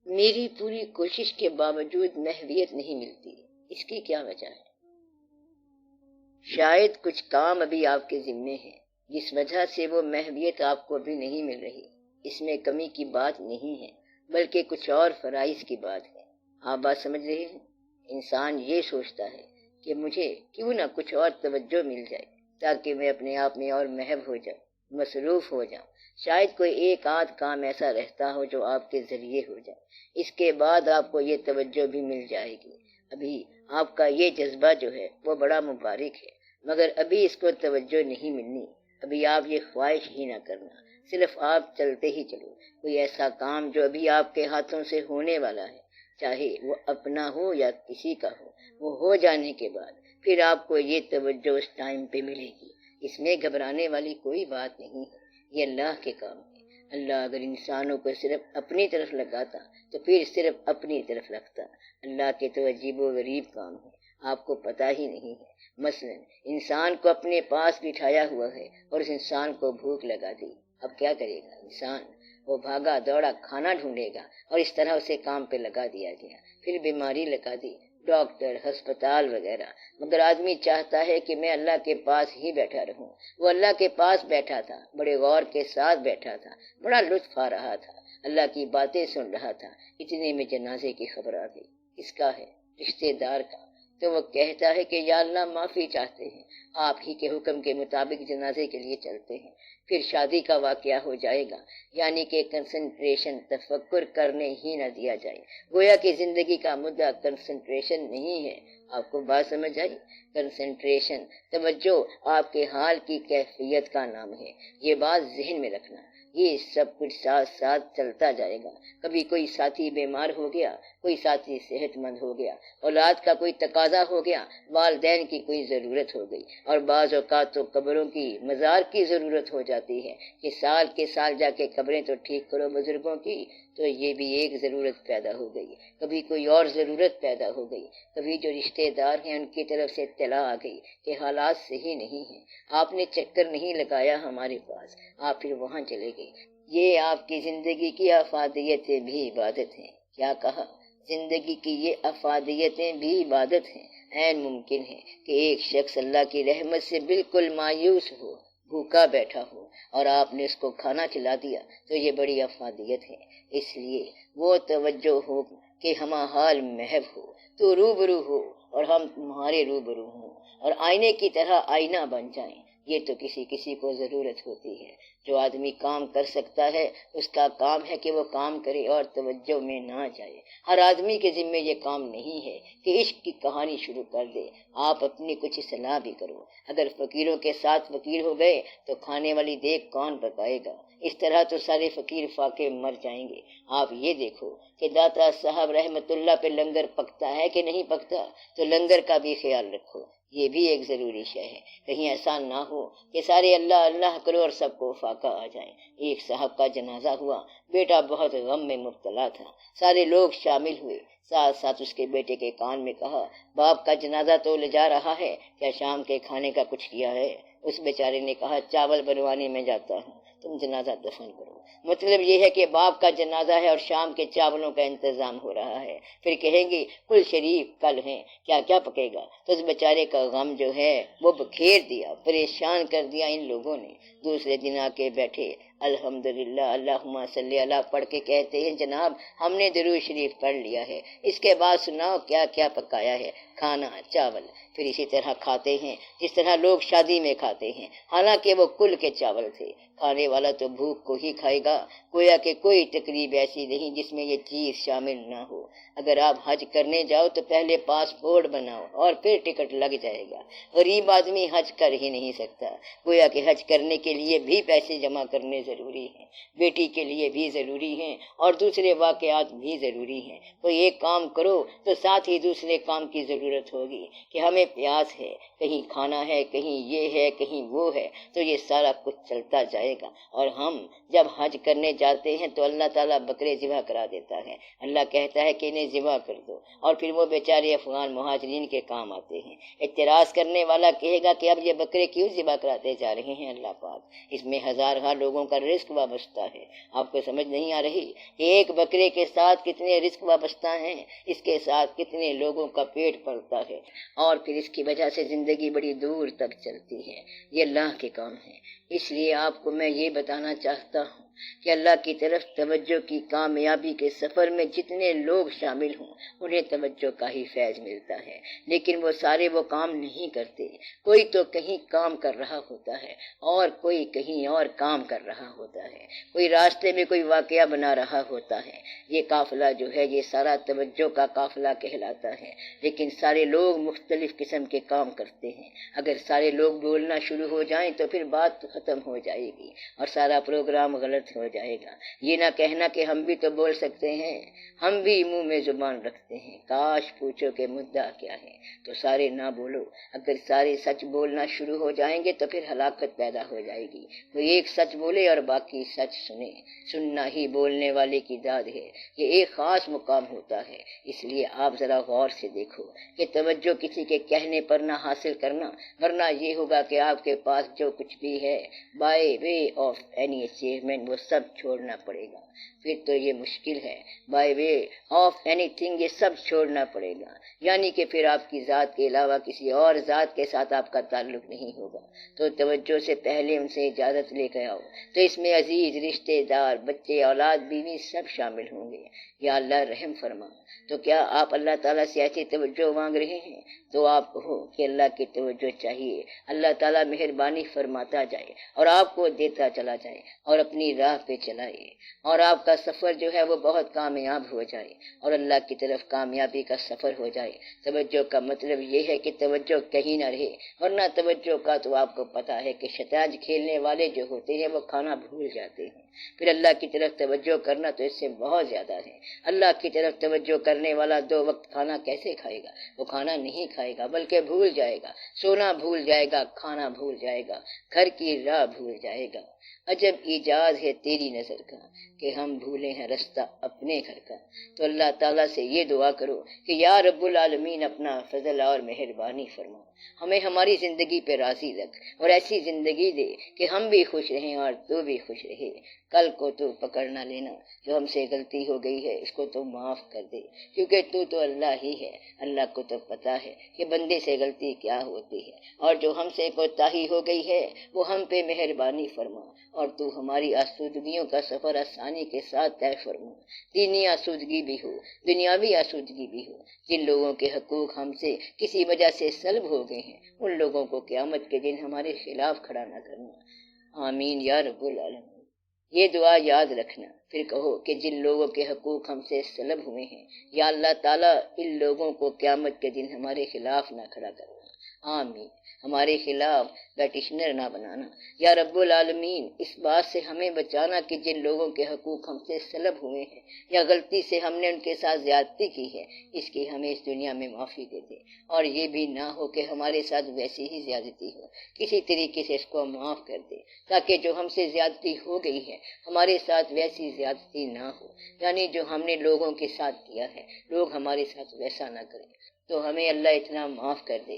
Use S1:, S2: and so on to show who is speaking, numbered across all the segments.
S1: میری پوری کوشش کے باوجود محویت نہیں ملتی، اس کی کیا وجہ ہے؟ شاید کچھ کام ابھی آپ کے ذمے ہیں جس وجہ سے وہ محویت آپ کو ابھی نہیں مل رہی۔ اس میں کمی کی بات نہیں ہے بلکہ کچھ اور فرائض کی بات ہے۔ آپ بات سمجھ رہے ہیں؟ انسان یہ سوچتا ہے کہ مجھے کیوں نہ کچھ اور توجہ مل جائے تاکہ میں اپنے آپ میں اور محو ہو جاؤں، مصروف ہو جاؤں۔ شاید کوئی ایک آدھ کام ایسا رہتا ہو جو آپ کے ذریعے ہو جائے، اس کے بعد آپ کو یہ توجہ بھی مل جائے گی۔ ابھی آپ کا یہ جذبہ جو ہے وہ بڑا مبارک ہے، مگر ابھی اس کو توجہ نہیں ملنی۔ ابھی آپ یہ خواہش ہی نہ کرنا، صرف آپ چلتے ہی چلو۔ کوئی ایسا کام جو ابھی آپ کے ہاتھوں سے ہونے والا ہے، چاہے وہ اپنا ہو یا کسی کا وہ ہو جانے کے بعد پھر آپ کو یہ توجہ اس ٹائم پہ ملے گی۔ اس میں گھبرانے والی کوئی بات نہیں ہے، یہ اللہ کے کام ہے۔ اللہ اگر انسانوں کو صرف اپنی طرف لگاتا تو پھر صرف اپنی طرف رکھتا۔ اللہ کے تو عجیب و غریب کام ہے، آپ کو پتہ ہی نہیں ہے۔ مثلا انسان کو اپنے پاس بٹھایا ہوا ہے اور اس انسان کو بھوک لگا دی، اب کیا کرے گا انسان؟ وہ بھاگا دوڑا کھانا ڈھونڈے گا، اور اس طرح اسے کام پہ لگا دیا گیا۔ پھر بیماری لگا دی، ڈاکٹر، ہسپتال وغیرہ۔ مگر آدمی چاہتا ہے کہ میں اللہ کے پاس ہی بیٹھا رہوں۔ وہ اللہ کے پاس بیٹھا تھا، بڑے غور کے ساتھ بیٹھا تھا، بڑا لطف آ رہا تھا، اللہ کی باتیں سن رہا تھا۔ اتنے میں جنازے کی خبر آ گئی۔ کس کا ہے؟ رشتے دار کا۔ تو وہ کہتا ہے کہ یا اللہ معافی چاہتے ہیں، آپ ہی کے حکم کے مطابق جنازے کے لیے چلتے ہیں۔ پھر شادی کا واقعہ ہو جائے گا، یعنی کہ کنسنٹریشن، تفکر کرنے ہی نہ دیا جائے۔ گویا کہ زندگی کا مدعا کنسنٹریشن نہیں ہے۔ آپ کو بات سمجھ آئی؟ کنسنٹریشن، توجہ، آپ کے حال کی کیفیت کا نام ہے۔ یہ بات ذہن میں رکھنا۔ یہ سب کچھ ساتھ ساتھ چلتا جائے گا۔ کبھی کوئی ساتھی بیمار ہو گیا، کوئی ساتھی صحت مند ہو گیا، اولاد کا کوئی تقاضا ہو گیا، والدین کی کوئی ضرورت ہو گئی، اور بعض اوقات تو قبروں کی، مزار کی ضرورت ہو جاتی ہے کہ سال کے سال جا کے قبریں تو ٹھیک کرو بزرگوں کی۔ تو یہ بھی ایک ضرورت پیدا ہو گئی۔ کبھی کوئی اور ضرورت پیدا ہو گئی، کبھی جو رشتے دار ہیں ان کی طرف سے اطلاع آ گئی کہ حالات صحیح نہیں ہیں، آپ نے چکر نہیں لگایا ہمارے پاس، آپ پھر وہاں چلے گئے۔ یہ آپ کی زندگی کی افادیتیں بھی عبادت ہیں۔ کیا کہا؟ زندگی کی یہ افادیتیں بھی عبادت ہیں۔ عین ممکن ہے کہ ایک شخص اللہ کی رحمت سے بالکل مایوس ہو، بھوکا بیٹھا ہو، اور آپ نے اس کو کھانا کھلا دیا، تو یہ بڑی افادیت ہے۔ اس لیے وہ توجہ ہو کہ ہما حال محو ہو، تو روبرو ہو اور ہم تمہارے روبرو ہوں، اور آئینے کی طرح آئینہ بن جائیں۔ یہ تو کسی کسی کو ضرورت ہوتی ہے۔ جو آدمی کام کر سکتا ہے اس کا کام ہے کہ وہ کام کرے اور توجہ میں نہ جائے۔ ہر آدمی کے ذمے یہ کام نہیں ہے کہ عشق کی کہانی شروع کر دے۔ آپ اپنی کچھ اصلاح بھی کرو۔ اگر فقیروں کے ساتھ فقیر ہو گئے تو کھانے والی دیگ کون پکائے گا؟ اس طرح تو سارے فقیر فاقے مر جائیں گے۔ آپ یہ دیکھو کہ داتا صاحب رحمت اللہ پہ لنگر پکتا ہے کہ نہیں پکتا، تو لنگر کا بھی خیال رکھو۔ یہ بھی ایک ضروری شے ہے، کہیں ایسا نہ ہو کہ سارے اللہ اللہ کرو اور سب کو فاقہ آ جائے۔ ایک صاحب کا جنازہ ہوا، بیٹا بہت غم میں مبتلا تھا، سارے لوگ شامل ہوئے، ساتھ ساتھ اس کے بیٹے کے کان میں کہا، باپ کا جنازہ تو لے جا رہا ہے، کیا شام کے کھانے کا کچھ کیا ہے؟ اس بیچارے نے کہا، چاول بنوانے میں جاتا ہوں، تم جنازہ دفن کرو۔ مطلب یہ ہے کہ باپ کا جنازہ ہے اور شام کے چاولوں کا انتظام ہو رہا ہے۔ پھر کہیں گے کل شریف کل ہیں، کیا کیا پکے گا؟ تو اس بیچارے کا غم جو ہے وہ بکھیر دیا، پریشان کر دیا ان لوگوں نے۔ دوسرے دن آ کے بیٹھے، الحمدللہ اللہم صلی اللہ پڑھ کے کہتے ہیں، جناب ہم نے درود شریف پڑھ لیا ہے، اس کے بعد سناؤ کیا کیا پکایا ہے؟ کھانا، چاول۔ پھر اسی طرح کھاتے ہیں جس طرح لوگ شادی میں کھاتے ہیں، حالانکہ وہ کل کے چاول تھے۔ کھانے والا تو بھوک کو ہی کھائے گا، گویا کہ کوئی تقریب ایسی نہیں جس میں یہ چیز شامل نہ ہو۔ اگر آپ حج کرنے جاؤ تو پہلے پاسپورٹ بناؤ اور پھر ٹکٹ لگ جائے گا۔ غریب آدمی حج کر ہی نہیں سکتا، گویا کہ حج کرنے کے لیے بھی پیسے جمع کرنے ضروری ہیں، بیٹی کے لیے بھی ضروری ہیں، اور دوسرے واقعات بھی ضروری ہیں۔ کوئی ایک کام کرو تو ساتھ ہی دوسرے کام کی ضرورت ہوگی کہ ہمیں پیاس ہے، کہیں کھانا ہے، کہیں یہ ہے، کہیں وہ ہے، تو یہ سارا کچھ چلتا جائے گا۔ اور ہم جب حج کرنے جاتے ہیں تو اللہ تعالیٰ بکرے ذبح کرا دیتا ہے، اللہ کہتا ہے کہ انہیں ذبح کر دو، اور پھر وہ بیچارے افغان مہاجرین کے کام آتے ہیں۔ اعتراض کرنے والا کہے گا کہ اب یہ بکرے کیوں ذبح کراتے جا رہے ہیں اللہ پاک، اس میں ہزارہا لوگوں کا رزق وابستہ ہے۔ آپ کو سمجھ نہیں آ رہی کہ ایک بکرے کے ساتھ کتنے رزق وابستہ ہیں، اس کے ساتھ کتنے لوگوں کا پیٹ پلتا ہے، اور پھر اس کی وجہ سے زندگی بڑی دور تک چلتی ہے۔ یہ اللہ کے کام ہے۔ اس لیے آپ کو میں یہ بتانا چاہتا ہوں کہ اللہ کی طرف توجہ کی کامیابی کے سفر میں جتنے لوگ شامل ہوں انہیں توجہ کا ہی فیض ملتا ہے، لیکن وہ سارے وہ کام نہیں کرتے۔ کوئی تو کہیں کام کر رہا ہوتا ہے اور کوئی کہیں اور کام کر رہا ہوتا ہے، کوئی راستے میں کوئی واقعہ بنا رہا ہوتا ہے۔ یہ قافلہ جو ہے یہ سارا توجہ کا قافلہ کہلاتا ہے، لیکن سارے لوگ مختلف قسم کے کام کرتے ہیں۔ اگر سارے لوگ بولنا شروع ہو جائیں تو پھر بات تو ختم ہو جائے گی اور سارا پروگرام غلط ہو جائے گا۔ یہ نہ کہنا کہ ہم بھی تو بول سکتے ہیں، ہم بھی منہ میں زبان رکھتے ہیں، کاش پوچھو کہ مدعا کیا ہے، تو سارے نہ بولو۔ اگر سارے سچ بولنا شروع ہو جائیں گے تو پھر ہلاکت پیدا ہو جائے گی۔ کوئی ایک سچ بولے اور باقی سچ سنے، سننا ہی بولنے والے کی داد ہے۔ یہ ایک خاص مقام ہوتا ہے۔ اس لیے آپ ذرا غور سے دیکھو کہ توجہ کسی کے کہنے پر نہ حاصل کرنا، ورنہ یہ ہوگا کہ آپ کے پاس جو کچھ بھی ہے by way of any achievement وہ سب چھوڑنا پڑے گا۔ پھر تو یہ مشکل ہے، by way of any thing یہ سب چھوڑنا پڑے گا، یعنی کہ پھر آپ کی ذات کے علاوہ کسی اور ذات کے ساتھ آپ کا تعلق نہیں ہوگا۔ تو توجہ سے پہلے ان سے اجازت لے کے آؤ، تو اس میں عزیز، رشتے دار، بچے، اولاد، بیوی سب شامل ہوں گے۔ یا اللہ رحم فرما۔ تو کیا آپ اللہ تعالیٰ سے ایسی توجہ مانگ رہے ہیں؟ تو آپ کہو کہ اللہ کی توجہ چاہیے، اللہ تعالیٰ مہربانی فرماتا جائے اور آپ کو دیتا چلا جائے اور اپنی راہ پہ چلائے، اور آپ کا سفر جو ہے وہ بہت کامیاب ہو جائے اور اللہ کی طرف کامیابی کا سفر ہو جائے۔ توجہ کا مطلب یہ ہے کہ توجہ کہیں نہ رہے، ورنہ توجہ کا تو آپ کو پتا ہے کہ شطرنج کھیلنے والے جو ہوتے ہیں وہ کھانا بھول جاتے ہیں۔ پھر اللہ کی طرف توجہ کرنا تو اس سے بہت زیادہ ہے۔ اللہ کی طرف توجہ کرنے والا 2 وقت کھانا کیسے کھائے گا؟ وہ کھانا نہیں کھائے گا بلکہ بھول جائے گا، سونا بھول جائے گا، کھانا بھول جائے گا، گھر کی راہ بھول جائے گا۔ عجب ایجاز ہے تیری نظر کا کہ ہم بھولے ہیں رستہ اپنے گھر کا۔ تو اللہ تعالیٰ سے یہ دعا کرو کہ یا رب العالمین اپنا فضل اور مہربانی فرما، ہمیں ہماری زندگی پہ راضی رکھ اور ایسی زندگی دے کہ ہم بھی خوش رہیں اور تو بھی خوش رہے۔ کل کو تو پکڑ نہ لینا، جو ہم سے غلطی ہو گئی ہے اس کو تو معاف کر دے، کیونکہ تو اللہ ہی ہے۔ اللہ کو تو پتا ہے کہ بندے سے غلطی کیا ہوتی ہے، اور جو ہم سے کوتاہی ہو گئی ہے وہ ہم پہ مہربانی فرما، اور تو ہماری آسودگیوں کا سفر آسانی کے ساتھ طے فرما۔ دینی آسودگی بھی ہو، دنیاوی آسودگی بھی ہو۔ جن لوگوں کے حقوق ہم سے کسی وجہ سے سلب ہو گئے ہیں ان لوگوں کو قیامت کے دن ہمارے خلاف کھڑا نہ کرنا۔ آمین یا رب العالمین۔ یہ دعا یاد رکھنا، پھر کہو کہ جن لوگوں کے حقوق ہم سے سلب ہوئے ہیں یا اللہ تعالیٰ ان لوگوں کو قیامت کے دن ہمارے خلاف نہ کھڑا کرنا۔ آمین۔ ہمارے خلاف پیٹیشنر نہ بنانا۔ یا رب العالمین اس بات سے ہمیں بچانا کہ جن لوگوں کے حقوق ہم سے سلب ہوئے ہیں یا غلطی سے ہم نے ان کے ساتھ زیادتی کی ہے اس کی ہمیں اس دنیا میں معافی دے دے، اور یہ بھی نہ ہو کہ ہمارے ساتھ ویسی ہی زیادتی ہو، کسی طریقے سے اس کو معاف کر دے تاکہ جو ہم سے زیادتی ہو گئی ہے ہمارے ساتھ ویسی زیادتی نہ ہو، یعنی جو ہم نے لوگوں کے ساتھ کیا ہے لوگ ہمارے ساتھ ویسا نہ کریں۔ تو ہمیں اللہ اتنا معاف کر دے۔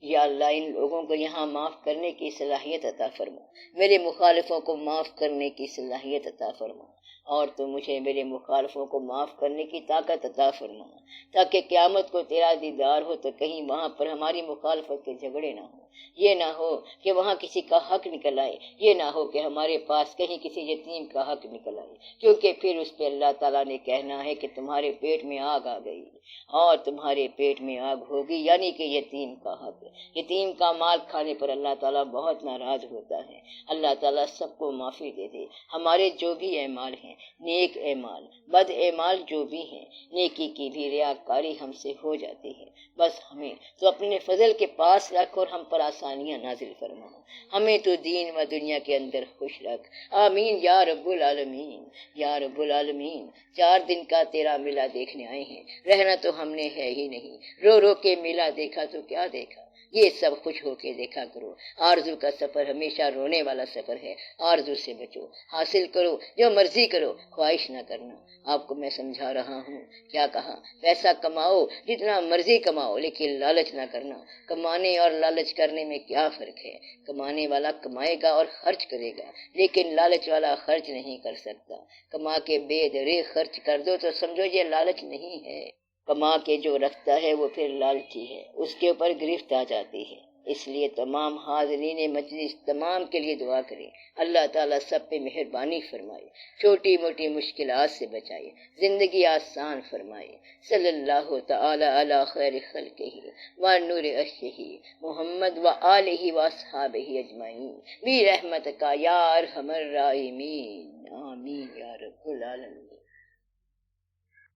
S1: یا اللہ ان لوگوں کو یہاں معاف کرنے کی صلاحیت عطا فرما، میرے مخالفوں کو معاف کرنے کی صلاحیت عطا فرما، اور تو مجھے میرے مخالفوں کو معاف کرنے کی طاقت عطا فرما، تاکہ قیامت کو تیرا دیدار ہو تو کہیں وہاں پر ہماری مخالفت کے جھگڑے نہ ہوں، یہ نہ ہو کہ وہاں کسی کا حق نکل آئے، یہ نہ ہو کہ ہمارے پاس کہیں کسی یتیم کا حق نکل آئے، کیونکہ پھر اس پہ اللہ تعالیٰ نے کہنا ہے کہ تمہارے پیٹ میں آگ آ گئی اور تمہارے پیٹ میں آگ ہوگی، یعنی کہ یتیم کا حق، یتیم کا مال کھانے پر اللہ تعالیٰ بہت ناراض ہوتا ہے۔ اللہ تعالیٰ سب کو معافی دے دے۔ ہمارے جو بھی اعمال ہیں، نیک اعمال، بد اعمال جو بھی ہیں، نیکی کی بھی ریاکاری ہم سے ہو جاتی ہے، بس ہمیں تو اپنے فضل کے پاس رکھ اور ہم پر آسانیاں نازل فرما، ہمیں تو دین و دنیا کے اندر خوش رکھ۔ آمین یا رب العالمین۔ یا رب العالمین 4 دن کا تیرا میلہ دیکھنے آئے ہیں، رہنا تو ہم نے ہے ہی نہیں، رو رو کے میلہ دیکھا تو کیا دیکھا، یہ سب خوش ہو کے دیکھا کرو۔ آرزو کا سفر ہمیشہ رونے والا سفر ہے، آرزو سے بچو، حاصل کرو جو مرضی کرو، خواہش نہ کرنا۔ آپ کو میں سمجھا رہا ہوں، کیا کہا؟ پیسہ کماؤ جتنا مرضی کماؤ لیکن لالچ نہ کرنا۔ کمانے اور لالچ کرنے میں کیا فرق ہے؟ کمانے والا کمائے گا اور خرچ کرے گا، لیکن لالچ والا خرچ نہیں کر سکتا۔ کما کے بے درے خرچ کر دو تو سمجھو یہ لالچ نہیں ہے۔ کما کے جو رکھتا ہے وہ پھر لالچی ہے، اس کے اوپر گرفت آ جاتی ہے۔ اس لیے تمام حاضرین مجلس تمام کے لیے دعا کریں، اللہ تعالیٰ سب پہ مہربانی فرمائے، چھوٹی موٹی مشکلات سے بچائے، زندگی آسان فرمائے۔ صلی اللہ تعالی علی خیر خلقہ و نور عرشہ محمد و آلہ و اصحابہ اجمعین برحمتک یا ارحم الراحمین، آمین یا رب العالمین۔